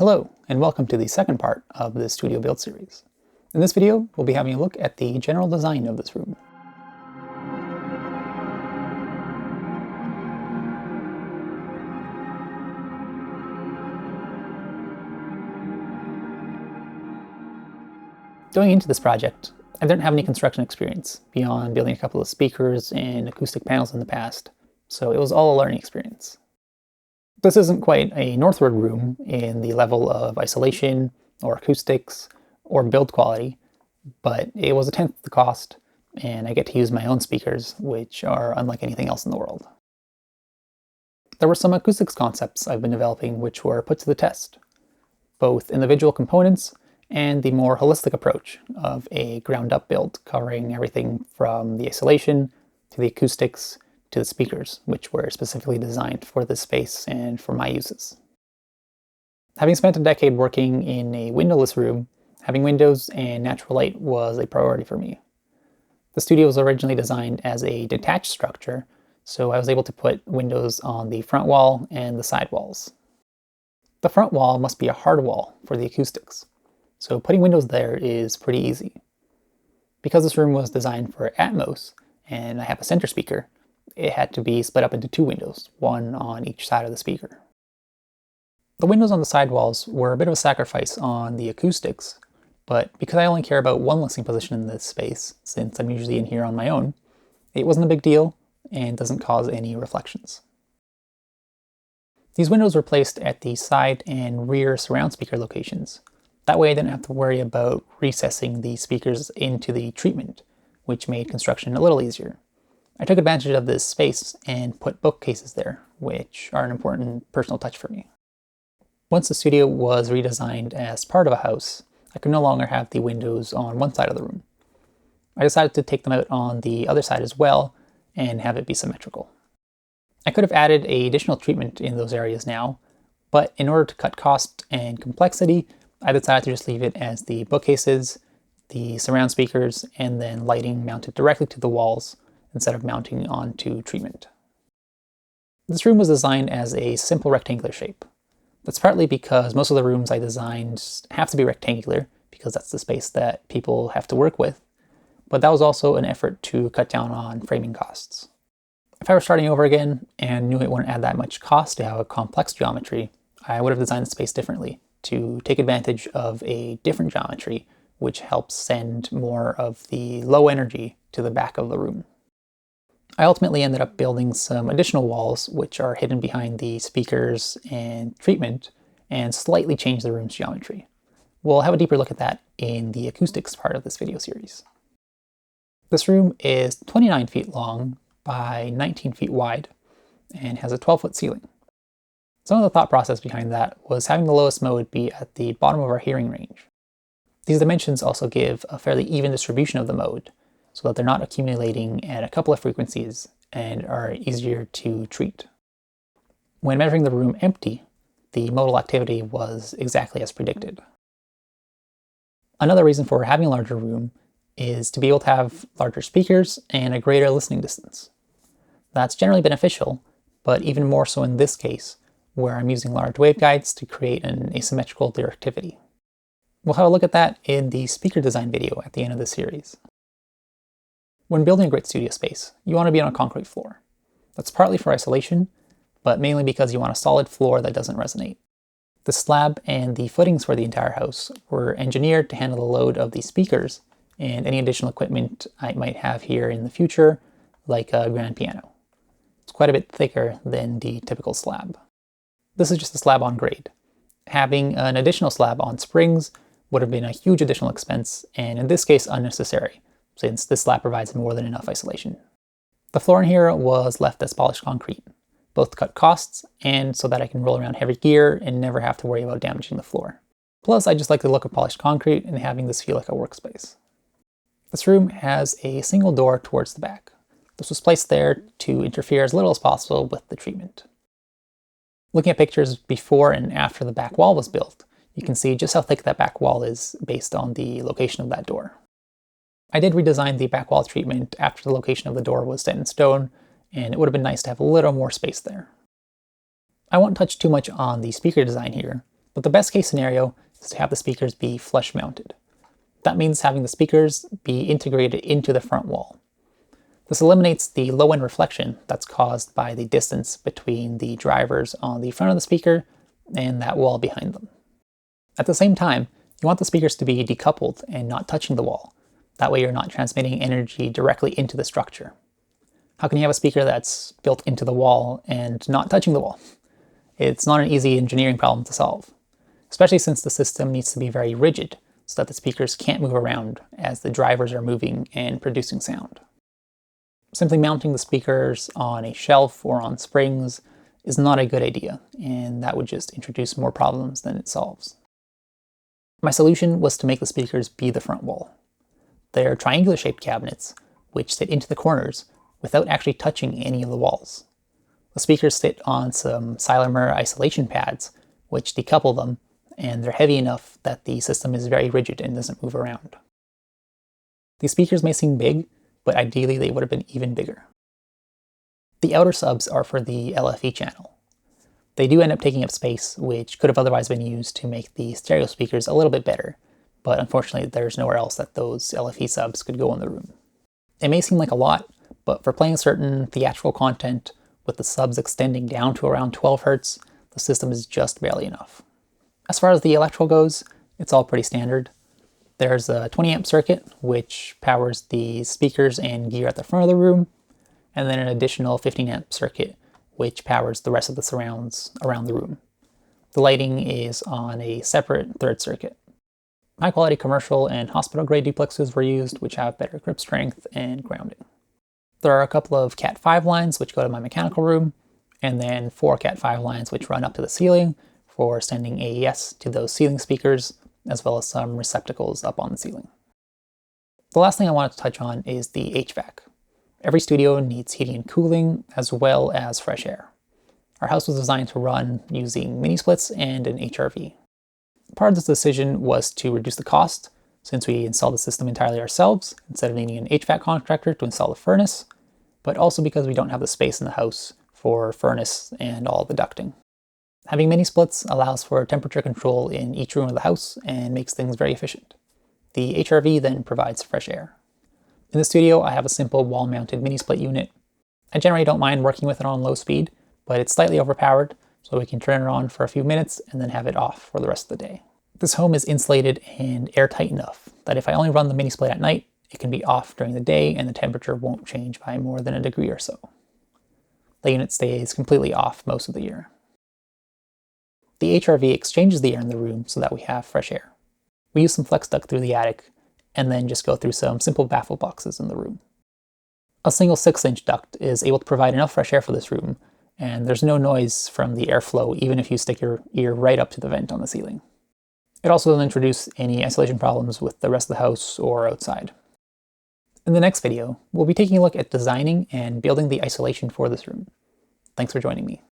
Hello, and welcome to the second part of this studio build series. In this video, we'll be having a look at the general design of this room. Going into this project, I didn't have any construction experience beyond building a couple of speakers and acoustic panels in the past, so it was all a learning experience. This isn't quite a Northward room in the level of isolation or acoustics or build quality, but it was a tenth the cost, and I get to use my own speakers, which are unlike anything else in the world. There were some acoustics concepts I've been developing which were put to the test, both individual components and the more holistic approach of a ground-up build covering everything from the isolation to the acoustics to the speakers, which were specifically designed for this space and for my uses. Having spent a decade working in a windowless room, having windows and natural light was a priority for me. The studio was originally designed as a detached structure, so I was able to put windows on the front wall and the side walls. The front wall must be a hard wall for the acoustics, so putting windows there is pretty easy. Because this room was designed for Atmos, and I have a center speaker, it had to be split up into two windows, one on each side of the speaker. The windows on the side walls were a bit of a sacrifice on the acoustics, but because I only care about one listening position in this space, since I'm usually in here on my own, it wasn't a big deal and doesn't cause any reflections. These windows were placed at the side and rear surround speaker locations. That way I didn't have to worry about recessing the speakers into the treatment, which made construction a little easier. I took advantage of this space and put bookcases there, which are an important personal touch for me. Once the studio was redesigned as part of a house, I could no longer have the windows on one side of the room. I decided to take them out on the other side as well and have it be symmetrical. I could have added an additional treatment in those areas now, but in order to cut cost and complexity, I decided to just leave it as the bookcases, the surround speakers, and then lighting mounted directly to the walls instead of mounting onto treatment. This room was designed as a simple rectangular shape. That's partly because most of the rooms I designed have to be rectangular because that's the space that people have to work with, but that was also an effort to cut down on framing costs. If I were starting over again and knew it wouldn't add that much cost to have a complex geometry, I would have designed the space differently to take advantage of a different geometry which helps send more of the low energy to the back of the room. I ultimately ended up building some additional walls which are hidden behind the speakers and treatment and slightly change the room's geometry. We'll have a deeper look at that in the acoustics part of this video series. This room is 29 feet long by 19 feet wide and has a 12-foot ceiling. Some of the thought process behind that was having the lowest mode be at the bottom of our hearing range. These dimensions also give a fairly even distribution of the mode, so that they're not accumulating at a couple of frequencies and are easier to treat. When measuring the room empty, the modal activity was exactly as predicted. Another reason for having a larger room is to be able to have larger speakers and a greater listening distance. That's generally beneficial, but even more so in this case, where I'm using large waveguides to create an asymmetrical directivity. We'll have a look at that in the speaker design video at the end of this series. When building a great studio space, you want to be on a concrete floor. That's partly for isolation, but mainly because you want a solid floor that doesn't resonate. The slab and the footings for the entire house were engineered to handle the load of the speakers and any additional equipment I might have here in the future, like a grand piano. It's quite a bit thicker than the typical slab. This is just a slab on grade. Having an additional slab on springs would have been a huge additional expense, and in this case unnecessary, since this slab provides more than enough isolation. The floor in here was left as polished concrete, both to cut costs and so that I can roll around heavy gear and never have to worry about damaging the floor. Plus, I just like the look of polished concrete and having this feel like a workspace. This room has a single door towards the back. This was placed there to interfere as little as possible with the treatment. Looking at pictures before and after the back wall was built, you can see just how thick that back wall is based on the location of that door. I did redesign the back wall treatment after the location of the door was set in stone, and it would have been nice to have a little more space there. I won't touch too much on the speaker design here, But the best case scenario is to have the speakers be flush mounted. That means having the speakers be integrated into the front wall. This eliminates the low-end reflection that's caused by the distance between the drivers on the front of the speaker and that wall behind them. At the same time, you want the speakers to be decoupled and not touching the wall. That way you're not transmitting energy directly into the structure. How can you have a speaker that's built into the wall and not touching the wall? It's not an easy engineering problem to solve, especially since the system needs to be very rigid so that the speakers can't move around as the drivers are moving and producing sound. Simply mounting the speakers on a shelf or on springs is not a good idea, and that would just introduce more problems than it solves. My solution was to make the speakers be the front wall. They're triangular-shaped cabinets, which sit into the corners without actually touching any of the walls. The speakers sit on some Silamer isolation pads, which decouple them, and they're heavy enough that the system is very rigid and doesn't move around. These speakers may seem big, but ideally they would have been even bigger. The outer subs are for the LFE channel. They do end up taking up space, which could have otherwise been used to make the stereo speakers a little bit better, but unfortunately there's nowhere else that those LFE subs could go in the room. It may seem like a lot, but for playing certain theatrical content with the subs extending down to around 12 Hz, the system is just barely enough. As far as the electrical goes, it's all pretty standard. There's a 20 amp circuit, which powers the speakers and gear at the front of the room, and then an additional 15 amp circuit, which powers the rest of the surrounds around the room. The lighting is on a separate third circuit. High quality commercial and hospital grade duplexes were used, which have better grip strength and grounding. There are a couple of Cat5 lines which go to my mechanical room, and then 4 Cat5 lines which run up to the ceiling for sending AES to those ceiling speakers, as well as some receptacles up on the ceiling. The last thing I wanted to touch on is the HVAC. Every studio needs heating and cooling, as well as fresh air. Our house was designed to run using mini splits and an HRV. Part of this decision was to reduce the cost, since we installed the system entirely ourselves, instead of needing an HVAC contractor to install the furnace, but also because we don't have the space in the house for furnace and all the ducting. Having mini splits allows for temperature control in each room of the house and makes things very efficient. The HRV then provides fresh air. In the studio, I have a simple wall-mounted mini split unit. I generally don't mind working with it on low speed, but it's slightly overpowered, so we can turn it on for a few minutes and then have it off for the rest of the day. This home is insulated and airtight enough that if I only run the mini split at night, it can be off during the day and the temperature won't change by more than a degree or so. The unit stays completely off most of the year. The HRV exchanges the air in the room so that we have fresh air. We use some flex duct through the attic and then just go through some simple baffle boxes in the room. A single 6-inch duct is able to provide enough fresh air for this room, and there's no noise from the airflow even if you stick your ear right up to the vent on the ceiling. It also doesn't introduce any isolation problems with the rest of the house or outside. In the next video, we'll be taking a look at designing and building the isolation for this room. Thanks for joining me.